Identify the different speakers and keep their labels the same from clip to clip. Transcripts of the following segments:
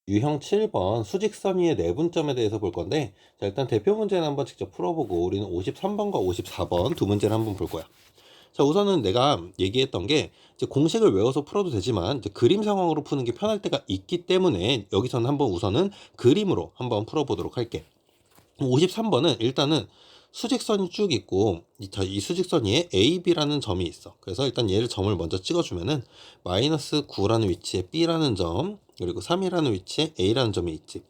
Speaker 1: 유형 7번 수직선 위의 내분점에 대해서 볼 건데, 자, 일단 대표 문제는 한번 직접 풀어보고 우리는 53번과 54번 두 문제를 한번 볼 거야. 자, 우선은 내가 얘기했던 게 이제 공식을 외워서 풀어도 되지만 이제 그림 상황으로 푸는 게 편할 때가 있기 때문에 여기서는 한번 우선은 그림으로 한번 풀어보도록 할게. 53번은 일단은 수직선이 쭉 있고 이 수직선 위에 AB라는 점이 있어. 그래서 일단 얘를 점을 먼저 찍어주면은 마이너스 9라는 위치에 B라는 점, 그리고 3이라는 위치에 A라는 점이 있지.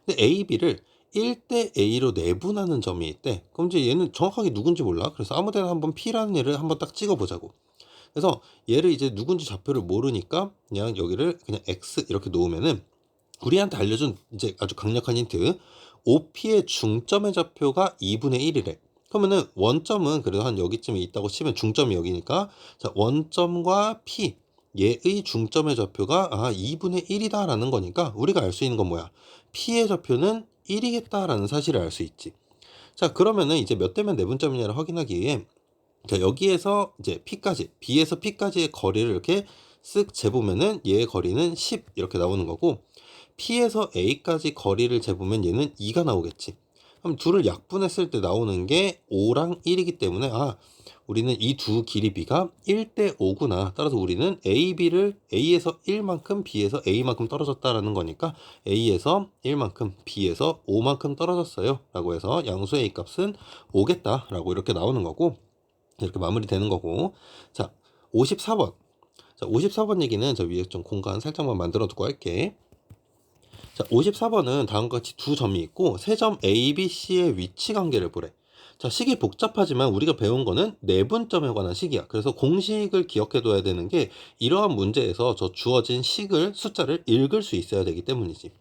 Speaker 1: 근데 AB를 1대 A로 내분하는 점이 있대. 그럼 이제 얘는 정확하게 누군지 몰라. 그래서 아무데나 한번 P라는 얘를 한번 딱 찍어보자고. 그래서 얘를 이제 누군지 좌표를 모르니까 그냥 여기를 그냥 X 이렇게 놓으면은 우리한테 알려준 이제 아주 강력한 힌트, OP의 중점의 좌표가 2분의 1이래. 그러면은 원점은 그래도 한 여기쯤에 있다고 치면 중점이 여기니까, 자, 원점과 P 얘의 중점의 좌표가 2분의 1이다 라는 거니까 우리가 알 수 있는 건 뭐야? P의 좌표는 1이겠다 라는 사실을 알 수 있지. 자, 그러면은 이제 몇 대면 내분점이냐를 확인하기 위해, 자, 여기에서 이제 P까지, B에서 P까지의 거리를 이렇게 쓱 재보면은 얘의 거리는 10 이렇게 나오는 거고, P에서 A까지 거리를 재보면 얘는 2가 나오겠지. 그럼 둘을 약분했을 때 나오는 게 5랑 1이기 때문에 우리는 이 두 길이 B가 1대 5구나. 따라서 우리는 AB를 A에서 1만큼 B에서 A만큼 떨어졌다라는 거니까 A에서 1만큼 B에서 5만큼 떨어졌어요 라고 해서 양수 A 값은 5겠다 라고 이렇게 나오는 거고, 이렇게 마무리되는 거고. 자, 54번. 자, 54번 얘기는 저 위에 좀 공간 살짝만 만들어 두고 할게. 자, 54번은 다음과 같이 두 점이 있고 세 점 A, B, C의 위치 관계를 보래. 자, 식이 복잡하지만 우리가 배운 거는 내분점에 관한 식이야. 그래서 공식을 기억해 둬야 되는 게 이러한 문제에서 저 주어진 식을, 숫자를 읽을 수 있어야 되기 때문이지.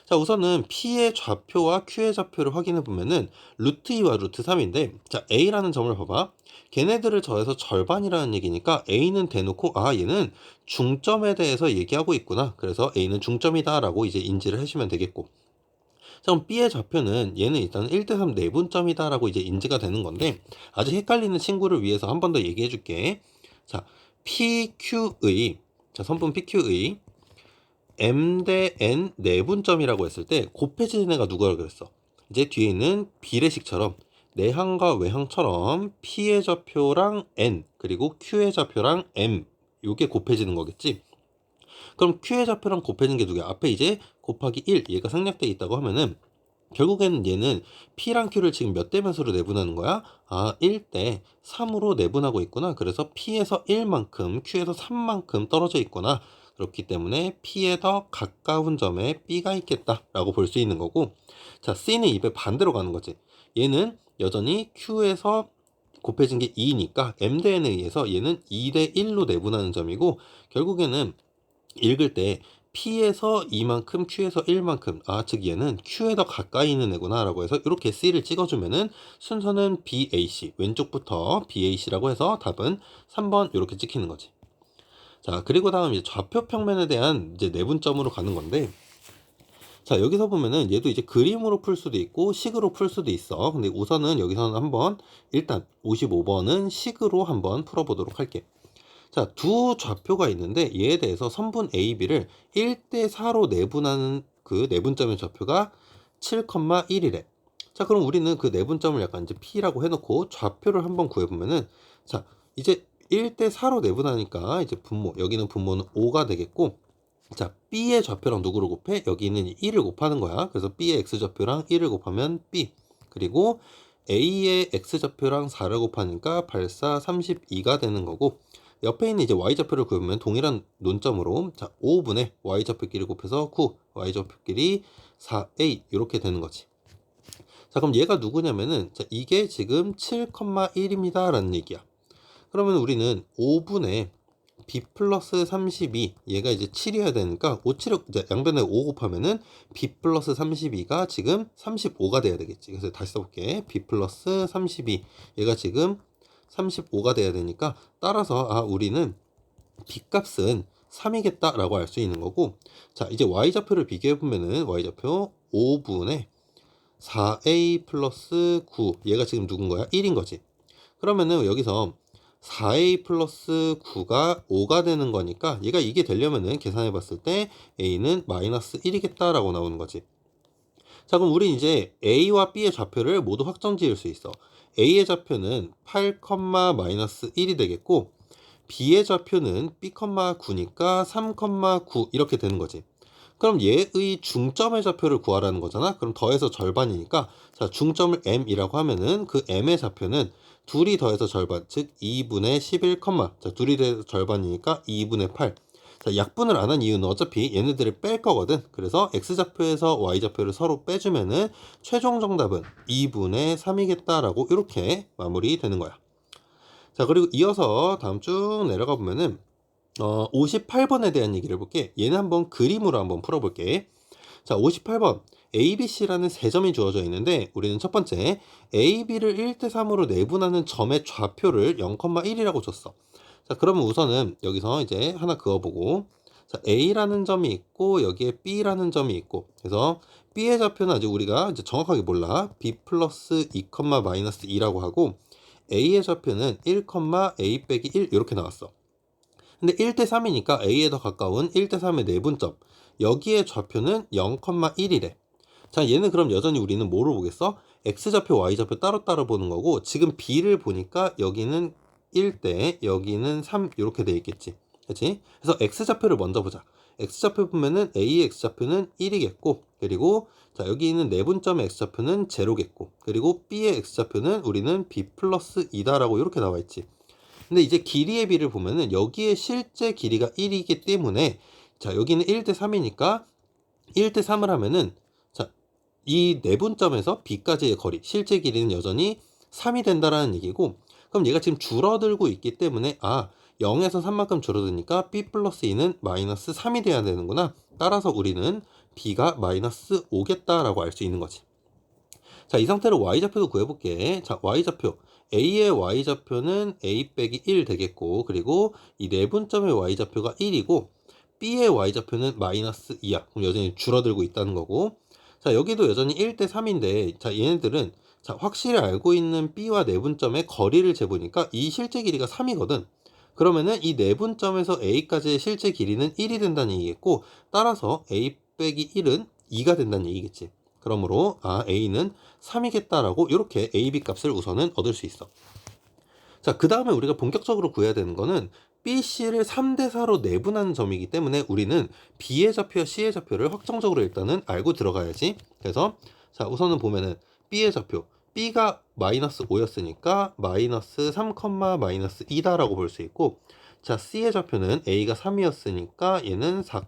Speaker 1: 자, 우선은 P의 좌표와 Q의 좌표를 확인해 보면은 루트 2와 루트 3인데, 자, A라는 점을 봐봐. 걔네들을 더해서 절반이라는 얘기니까 A는 대놓고 얘는 중점에 대해서 얘기하고 있구나. 그래서 A는 중점이다 라고 이제 인지를 해주면 되겠고, 자, 그럼 B의 좌표는 얘는 일단 1대3 내분점이다 라고 이제 인지가 되는 건데, 아직 헷갈리는 친구를 위해서 한 번 더 얘기해 줄게. 자, PQ의, 자, 선분 PQ의 M 대 N 내분점이라고 했을 때 곱해지는 애가 누구라 그랬어? 이제 뒤에 있는 비례식처럼 내항과 외항처럼 P의 좌표랑 N 그리고 Q의 좌표랑 M, 요게 곱해지는 거겠지. 그럼 Q의 좌표랑 곱해지는 게 누구야? 앞에 이제 곱하기 1 얘가 생략되어 있다고 하면은 결국에는 얘는 P랑 Q를 지금 몇 대면수로 내분하는 거야? 1대 3으로 내분하고 있구나. 그래서 P에서 1만큼, Q에서 3만큼 떨어져 있구나. 그렇기 때문에 P에 더 가까운 점에 B가 있겠다라고 볼 수 있는 거고, 자, C는 입에 반대로 가는 거지. 얘는 여전히 Q에서 곱해진 게 2니까 M 대 N에 의해서 얘는 2대 1로 내분하는 점이고, 결국에는 읽을 때 P에서 2만큼, Q에서 1만큼, 즉 얘는 Q에 더 가까이 있는 애구나 라고 해서 이렇게 C를 찍어주면은 순서는 BAC, 왼쪽부터 BAC라고 해서 답은 3번 이렇게 찍히는 거지. 자, 그리고 다음 이제 좌표 평면에 대한 이제 내분점으로 가는 건데, 자, 여기서 보면은 얘도 이제 그림으로 풀 수도 있고 식으로 풀 수도 있어. 근데 우선은 여기서는 한번 일단 55번은 식으로 한번 풀어보도록 할게. 자, 두 좌표가 있는데 얘에 대해서 선분 AB를 1대 4로 내분하는 그 내분점의 좌표가 7,1이래. 자, 그럼 우리는 그 내분점을 약간 이제 P라고 해놓고 좌표를 한번 구해보면은, 자, 이제 1대 4로 내분하니까 이제 분모, 여기는 분모는 5가 되겠고, 자, B의 좌표랑 누구를 곱해? 여기는 1을 곱하는 거야. 그래서 B의 X좌표랑 1을 곱하면 B. 그리고 A의 X좌표랑 4를 곱하니까 8, 4, 32가 되는 거고, 옆에 있는 이제 Y좌표를 구하면 동일한 논점으로, 자, 5분의 Y좌표끼리 곱해서 9, Y좌표끼리 4A 이렇게 되는 거지. 자, 그럼 얘가 누구냐면은, 자, 이게 지금 7,1입니다 라는 얘기야. 그러면 우리는 5분의 B 플러스 32, 얘가 이제 7이어야 되니까 5, 7, 양변에 5 곱하면은 B 플러스 32가 지금 35가 돼야 되겠지. 그래서 다시 써볼게. B 플러스 32, 얘가 지금 35가 돼야 되니까, 따라서 우리는 B 값은 3이겠다 라고 알 수 있는 거고, 자, 이제 Y좌표를 비교해 보면은 Y좌표 5분의 4A 플러스 9, 얘가 지금 누군 거야? 1인 거지. 그러면은 여기서 4a 플러스 9가 5가 되는 거니까 얘가 이게 되려면은 계산해 봤을 때 a는 마이너스 1이겠다라고 나오는 거지. 자, 그럼 우리 이제 a와 b의 좌표를 모두 확정 지을 수 있어. a의 좌표는 8, 마이너스 1이 되겠고 b의 좌표는 b, 9니까 3, 9 이렇게 되는 거지. 그럼 얘의 중점의 좌표를 구하라는 거잖아. 그럼 더해서 절반이니까 자, 중점을 m이라고 하면은 그 m의 좌표는 둘이 더해서 절반, 즉 2분의 11, 자, 둘이 더해서 절반이니까 2분의 8. 자, 약분을 안 한 이유는 어차피 얘네들을 뺄 거거든. 그래서 x좌표에서 y좌표를 서로 빼주면은 최종 정답은 2분의 3이겠다라고 이렇게 마무리 되는 거야. 자, 그리고 이어서 다음 쭉 내려가 보면은 58번에 대한 얘기를 해볼게. 얘는 한번 그림으로 한번 풀어볼게. 자, 58번 ABC라는 세 점이 주어져 있는데 우리는 첫 번째 AB를 1대3으로 내분하는 점의 좌표를 0,1이라고 줬어. 자, 그러면 우선은 여기서 이제 하나 그어보고, 자, A라는 점이 있고 여기에 B라는 점이 있고, 그래서 B의 좌표는 아직 우리가 이제 정확하게 몰라. B 플러스 2, 마이너스 2라고 하고 A의 좌표는 1, A 빼기 1 이렇게 나왔어. 근데 1대3이니까 A에 더 가까운 1대3의 내분점, 여기에 좌표는 0,1이래. 자, 얘는 그럼 여전히 우리는 뭐로 보겠어? X좌표, Y좌표 따로따로 보는 거고, 지금 B를 보니까 여기는 1대, 여기는 3 이렇게 돼 있겠지. 그치? 그래서 X좌표를 먼저 보자. X좌표 보면은 A의 X좌표는 1이겠고, 그리고 자, 여기 있는 내분점의 X좌표는 0겠고, 그리고 B의 X좌표는 우리는 B 플러스 2다라고 이렇게 나와 있지. 근데 이제 길이의 비를 보면은 여기에 실제 길이가 1이기 때문에, 자, 여기는 1대3이니까 1대3을 하면은, 자, 이 내분점에서 B까지의 거리, 실제 길이는 여전히 3이 된다라는 얘기고, 그럼 얘가 지금 줄어들고 있기 때문에 0에서 3만큼 줄어드니까 B 플러스 2는 마이너스 3이 돼야 되는구나. 따라서 우리는 B가 마이너스 5겠다라고 알 수 있는 거지. 자, 이 상태로 y좌표도 구해볼게. 자, y좌표 A의 y좌표는 A 빼기 1 되겠고, 그리고 이 내분점의 y좌표가 1이고 B의 y좌표는 마이너스 2야. 그럼 여전히 줄어들고 있다는 거고, 자, 여기도 여전히 1대3인데 자, 얘네들은 자, 확실히 알고 있는 B와 내분점의 거리를 재보니까 이 실제 길이가 3이거든. 그러면은 이 내분점에서 A까지의 실제 길이는 1이 된다는 얘기겠고, 따라서 A 빼기 1은 2가 된다는 얘기겠지. 그러므로 A는 3이겠다라고 이렇게 AB 값을 우선은 얻을 수 있어. 자, 그 다음에 우리가 본격적으로 구해야 되는 거는 BC를 3대4로 내분하는 점이기 때문에 우리는 B의 좌표와 C의 좌표를 확정적으로 일단은 알고 들어가야지. 그래서 자, 우선은 보면은 B의 좌표, B가 마이너스 5였으니까 마이너스 3, 마이너스 2다라고 볼 수 있고, 자, C의 좌표는 A가 3이었으니까 얘는 4,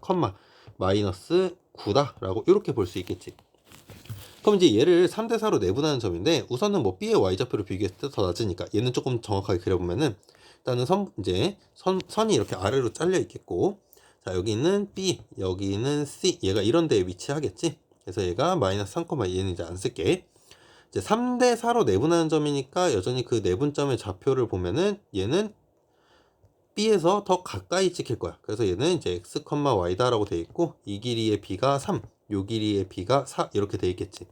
Speaker 1: 마이너스 9다라고 이렇게 볼 수 있겠지. 그럼 이제 얘를 3대4로 내분하는 점인데, 우선은 뭐 B의 y좌표를 비교했을 때 더 낮으니까 얘는 조금 정확하게 그려보면은, 일단은 선이 이렇게 아래로 잘려 있겠고, 자, 여기는 B, 여기는 C, 얘가 이런 데에 위치하겠지. 그래서 얘가 마이너스 3, 얘는 이제 안 쓸게. 이제 3대4로 내분하는 점이니까 여전히 그 내분점의 좌표를 보면은 얘는 B에서 더 가까이 찍힐 거야. 그래서 얘는 이제 X, Y다라고 돼 있고, 이 길이의 B가 3, 요 길이의 B가 4 이렇게 돼 있겠지.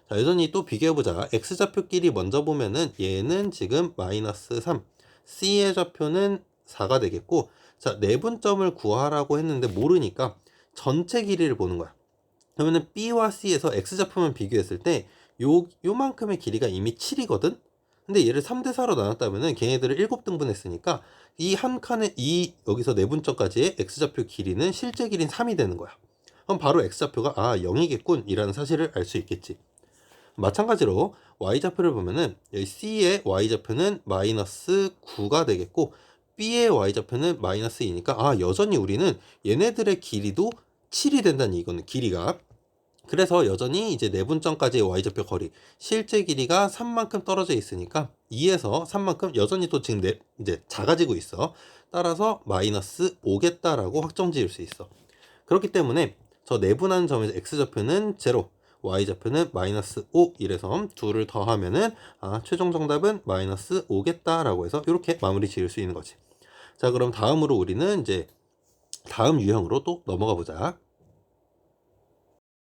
Speaker 1: 자, 여전히 또 비교해보자. X좌표끼리 먼저 보면은 얘는 지금 마이너스 3, C의 좌표는 4가 되겠고, 자, 내분점을 구하라고 했는데 모르니까 전체 길이를 보는 거야. 그러면은 B와 C에서 X좌표만 비교했을 때 요만큼의 길이가 이미 7이거든? 근데 얘를 3대4로 나눴다면은 걔네들을 7등분 했으니까 이 한 칸에 여기서 내분점까지의 X좌표 길이는 실제 길이는 3이 되는 거야. 그럼 바로 X좌표가 0이겠군 이라는 사실을 알 수 있겠지. 마찬가지로 y좌표를 보면은 여기 C의 y좌표는 마이너스 9가 되겠고 B의 y좌표는 마이너스 2니까 여전히 우리는 얘네들의 길이도 7이 된다는 이거는 길이가. 그래서 여전히 이제 내분점까지의 y좌표 거리, 실제 길이가 3만큼 떨어져 있으니까 2에서 3만큼 여전히 또 지금 이제 작아지고 있어. 따라서 마이너스 5겠다라고 확정 지을 수 있어. 그렇기 때문에 저 내분하는 점에서 x좌표는 0, y좌표는 마이너스 5 이래서 둘을 더하면은 최종 정답은 마이너스 5겠다라고 해서 이렇게 마무리 지을 수 있는 거지. 자, 그럼 다음으로 우리는 이제 다음 유형으로 또 넘어가 보자.